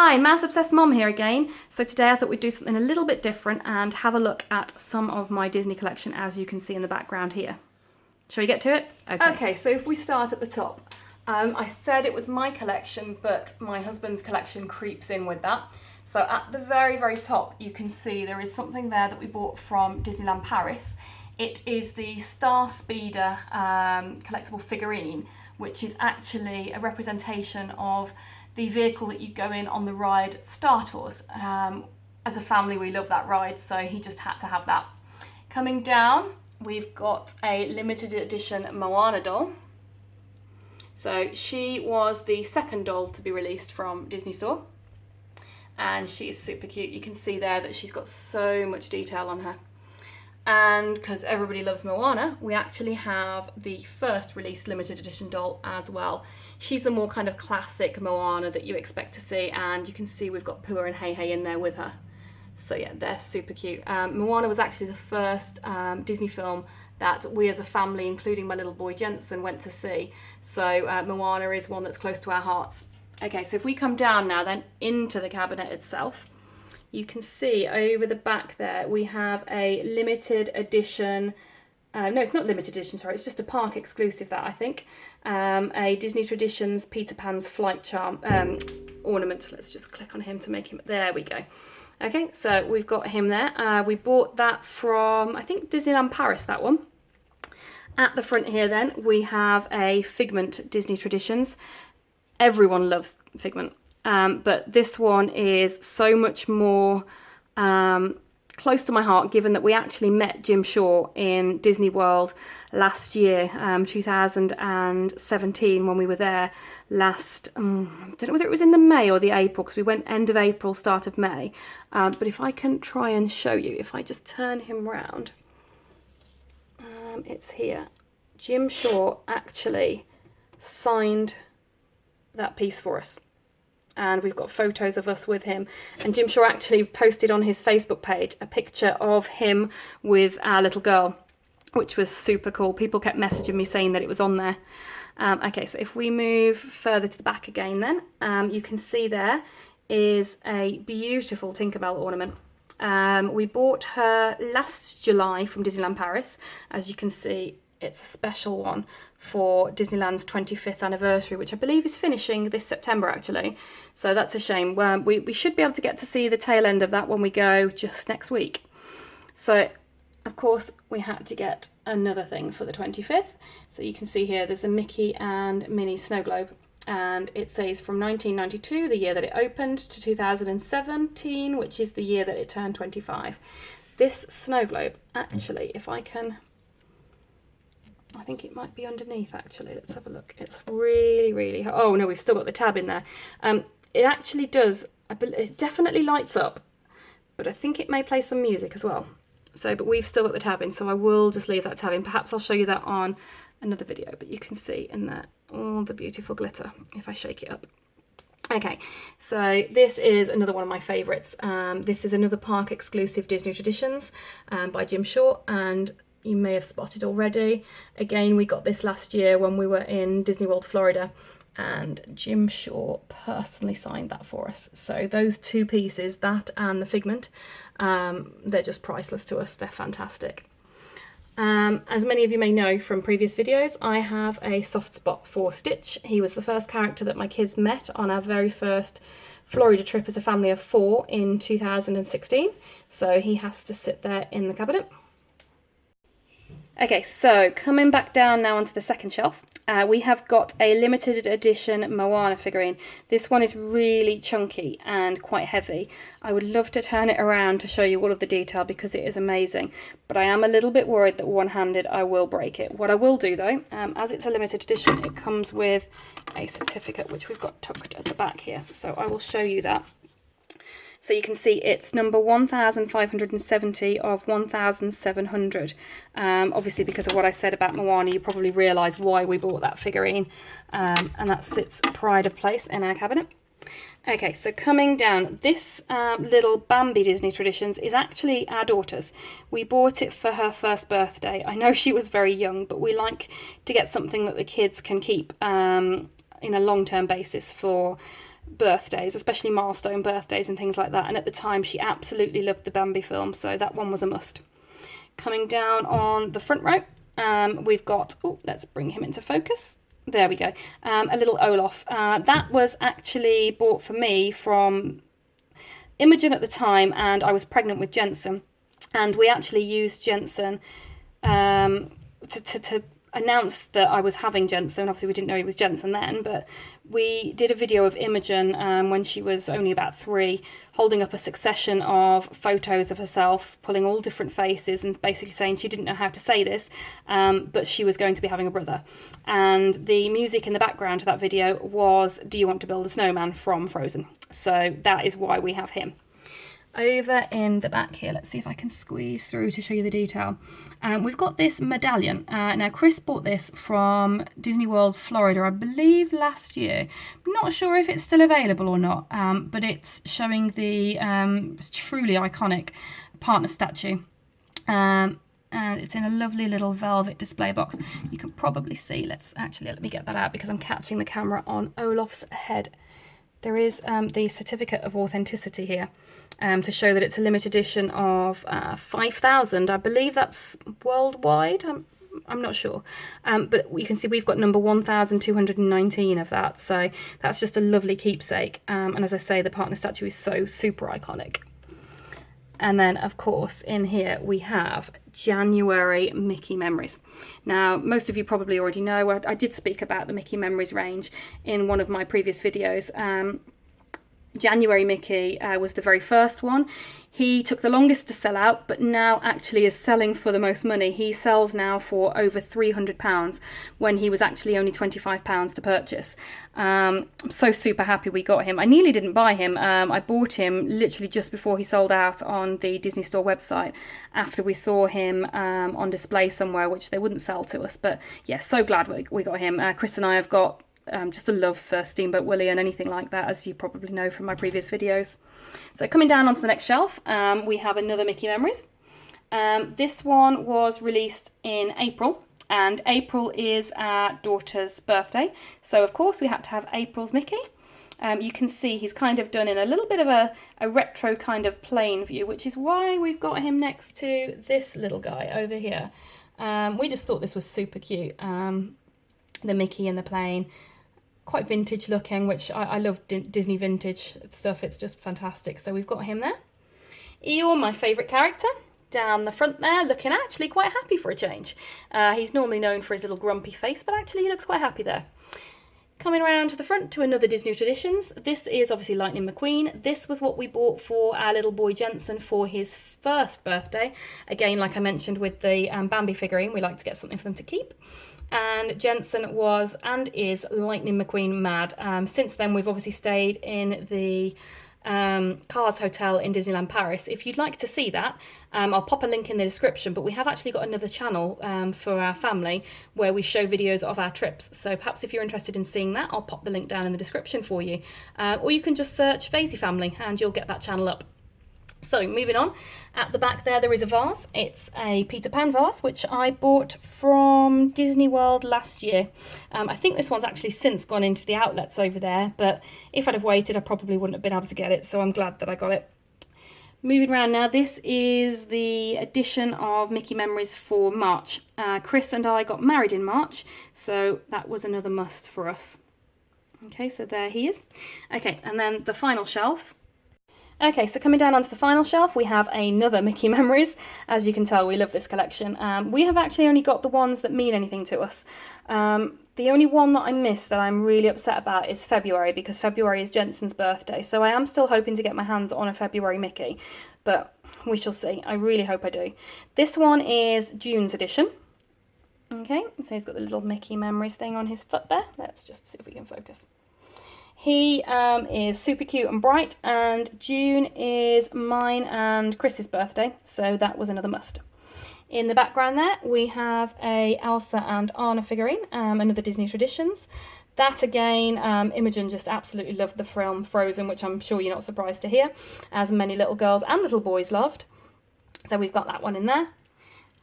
Hi, Mouse Obsessed Mom here again. So today I thought we'd do something a little bit different and have a look at some of my Disney collection, as you can see in the background here. Shall we get to it? Okay, so if we start at the top, I said it was my collection, but my husband's collection creeps in with that. So at the very, very top, you can see there is something there that we bought from Disneyland Paris. It is the Star Speeder collectible figurine, which is actually a representation of the vehicle that you go in on the ride Star Tours. As a family, we love that ride, so he just had to have that. Coming down, we've got a limited edition Moana doll. So she was the second doll to be released from Disney Store, and she is super cute. You can see there that she's got so much detail on her. And because everybody loves Moana, we actually have the first released limited edition doll as well. She's the more kind of classic Moana that you expect to see, and you can see we've got Pua and Hey Hey in there with her. So yeah, they're super cute. Moana was actually the first Disney film that we as a family, including my little boy Jensen, went to see. So Moana is one that's close to our hearts. Okay, so if we come down now then into the cabinet itself, you can see over the back there we have a limited edition, no, it's not limited edition, sorry, it's just a park exclusive, that I think, a Disney Traditions Peter Pan's flight charm ornament. Let's just click on him to make him, there we go. Okay, so we've got him there. We bought that from, I think, Disneyland Paris, that one. At the front here then, we have a Figment Disney Traditions. Everyone loves Figment. But this one is so much more close to my heart, given that we actually met Jim Shaw in Disney World last year, 2017, when we were there last, I don't know whether it was in the May or the April, because we went end of April, start of May. But if I can try and show you, if I just turn him round, it's here. Jim Shaw actually signed that piece for us. And we've got photos of us with him. And Jim Shaw actually posted on his Facebook page a picture of him with our little girl, which was super cool. People kept messaging me saying that it was on there. Okay, so if we move further to the back again then, you can see there is a beautiful Tinkerbell ornament. We bought her last July from Disneyland Paris. As you can see, it's a special one for Disneyland's 25th anniversary, which I believe is finishing this September actually. So that's a shame. We should be able to get to see the tail end of that when we go just next week. So of course we had to get another thing for the 25th. So you can see here there's a Mickey and Minnie snow globe, and it says from 1992, the year that it opened, to 2017, which is the year that it turned 25. This snow globe, actually, if I can, I think it might be underneath actually. Let's have a look. It's really, really hot. Oh no, we've still got the tab in there. It actually does, it definitely lights up, but I think it may play some music as well. So, but we've still got the tab in, so I will just leave that tab in. Perhaps I'll show you that on another video, but you can see in there all the beautiful glitter if I shake it up. Okay, so this is another one of my favourites. This is another park exclusive Disney Traditions by Jim Shaw, and you may have spotted already. Again, we got this last year when we were in Disney World, Florida, and Jim Shaw personally signed that for us. So those two pieces, that and the Figment, they're just priceless to us. They're fantastic. As many of you may know from previous videos, I have a soft spot for Stitch. He was the first character that my kids met on our very first Florida trip as a family of 4 in 2016. So he has to sit there in the cabinet. Okay, so coming back down now onto the second shelf, we have got a limited edition Moana figurine. This one is really chunky and quite heavy. I would love to turn it around to show you all of the detail because it is amazing, but I am a little bit worried that one-handed I will break it. What I will do though, as it's a limited edition, it comes with a certificate which we've got tucked at the back here, so I will show you that. So you can see it's number 1570 of 1700. Obviously, because of what I said about Moana, you probably realise why we bought that figurine. And that sits pride of place in our cabinet. Okay, so coming down, this little Bambi Disney Traditions is actually our daughter's. We bought it for her first birthday. I know she was very young, but we like to get something that the kids can keep in a long-term basis for birthdays, especially milestone birthdays and things like that. And at the time, she absolutely loved the Bambi film, so that one was a must. Coming down on the front row, we've got, oh, let's bring him into focus. There we go. A little Olaf. That was actually bought for me from Imogen at the time, and I was pregnant with Jensen. And we actually used Jensen to announce that I was having Jensen. Obviously, we didn't know he was Jensen then, but we did a video of Imogen when she was only about 3, holding up a succession of photos of herself, pulling all different faces, and basically saying she didn't know how to say this, but she was going to be having a brother. And the music in the background to that video was Do You Want to Build a Snowman from Frozen. So that is why we have him. Over in the back here, let's see if I can squeeze through to show you the detail. We've got this medallion. Now, Chris bought this from Disney World, Florida, I believe last year. I'm not sure if it's still available or not, but it's showing the truly iconic partner statue. And it's in a lovely little velvet display box. You can probably see, let me get that out because I'm catching the camera on Olaf's head. There is the certificate of authenticity here to show that it's a limited edition of 5,000. I believe that's worldwide. I'm not sure. But you can see we've got number 1,219 of that. So that's just a lovely keepsake. And as I say, the partner statue is so super iconic. And then, of course, in here we have January Mickey Memories. Now, most of you probably already know, I did speak about the Mickey Memories range in one of my previous videos. January Mickey was the very first one. He took the longest to sell out, but now actually is selling for the most money. He sells now for over £300 when he was actually only £25 to purchase. I'm so super happy we got him. I nearly didn't buy him. I bought him literally just before he sold out on the Disney Store website after we saw him on display somewhere, which they wouldn't sell to us. But yeah, so glad we got him. Chris and I have got just a love for Steamboat Willie and anything like that, as you probably know from my previous videos. So coming down onto the next shelf, we have another Mickey Memories. This one was released in April, and April is our daughter's birthday. So of course we had to have April's Mickey. You can see he's kind of done in a little bit of a retro kind of plain view, which is why we've got him next to this little guy over here. We just thought this was super cute. The Mickey in the plane. Quite vintage looking, which I love Disney vintage stuff. It's just fantastic. So we've got him there. Eeyore, my favourite character, down the front there, looking actually quite happy for a change. He's normally known for his little grumpy face, but actually he looks quite happy there. Coming around to the front to another Disney Traditions. This is obviously Lightning McQueen. This was what we bought for our little boy Jensen for his first birthday. Again, like I mentioned with the Bambi figurine, we like to get something for them to keep. And Jensen was and is Lightning McQueen mad. Since then, we've obviously stayed in the Cars Hotel in Disneyland Paris. If you'd like to see that, I'll pop a link in the description, but we have actually got another channel for our family where we show videos of our trips. So perhaps if you're interested in seeing that, I'll pop the link down in the description for you. Or you can just search Vazy Family and you'll get that channel up. So moving on, at the back there is a vase. It's a Peter Pan vase, which I bought from Disney World last year. I think this one's actually since gone into the outlets over there, but if I'd have waited, I probably wouldn't have been able to get it, so I'm glad that I got it. Moving around now, this is the edition of Mickey Memories for March. Chris and I got married in March, so that was another must for us. Okay, so there he is. Okay, and then the final shelf. Okay, so coming down onto the final shelf, we have another Mickey Memories. As you can tell, we love this collection. We have actually only got the ones that mean anything to us. The only one that I missed that I'm really upset about is February, because February is Jensen's birthday. So I am still hoping to get my hands on a February Mickey, but we shall see. I really hope I do. This one is June's edition. Okay, so he's got the little Mickey Memories thing on his foot there. Let's just see if we can focus. He is super cute and bright, and June is mine and Chris's birthday, so that was another must. In the background there, we have a Elsa and Anna figurine, another Disney Traditions. That again, Imogen just absolutely loved the film Frozen, which I'm sure you're not surprised to hear, as many little girls and little boys loved. So we've got that one in there.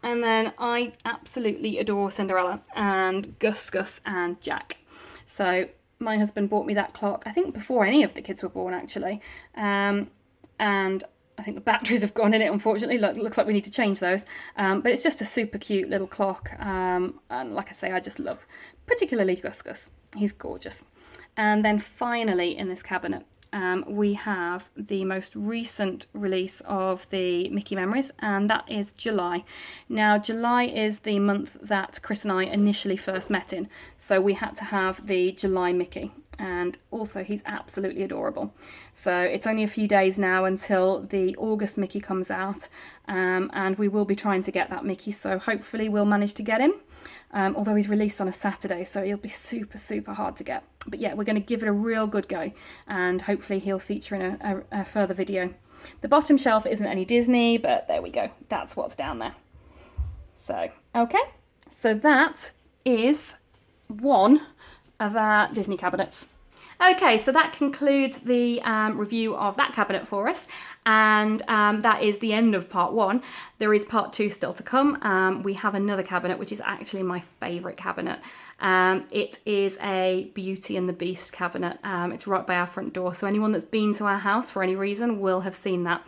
And then I absolutely adore Cinderella and Gus and Jack. So my husband bought me that clock, I think before any of the kids were born actually, and I think the batteries have gone in it, unfortunately. Looks like we need to change those, but it's just a super cute little clock, and like I say, I just love particularly Gus Gus. He's gorgeous. And then finally in this cabinet, we have the most recent release of the Mickey Memories, and that is July. Now, July is the month that Chris and I initially first met in, so we had to have the July Mickey, and also he's absolutely adorable. So it's only a few days now until the August Mickey comes out, and we will be trying to get that Mickey, so hopefully we'll manage to get him. Although he's released on a Saturday, so he'll be super, super hard to get. But yeah, we're going to give it a real good go, and hopefully he'll feature in a further video. The bottom shelf isn't any Disney, but there we go. That's what's down there. So, okay. So that is one of our Disney cabinets. Okay, so that concludes the review of that cabinet for us, and that is the end of part one. There is part two still to come. We have another cabinet, which is actually my favourite cabinet. It is a Beauty and the Beast cabinet. It's right by our front door, so anyone that's been to our house for any reason will have seen that.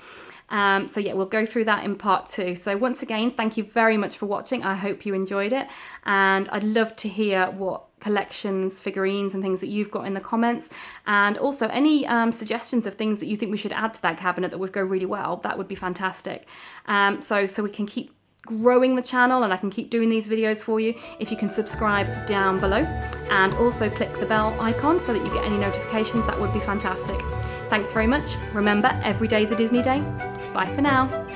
So yeah, we'll go through that in part two. So once again, thank you very much for watching. I hope you enjoyed it, and I'd love to hear what collections, figurines and things that you've got in the comments, and also any suggestions of things that you think we should add to that cabinet that would go really well. That would be fantastic. So we can keep growing the channel and I can keep doing these videos for you. If you can subscribe down below and also click the bell icon so that you get any notifications, that would be fantastic. Thanks very much. Remember, every day is a Disney day. Bye for now.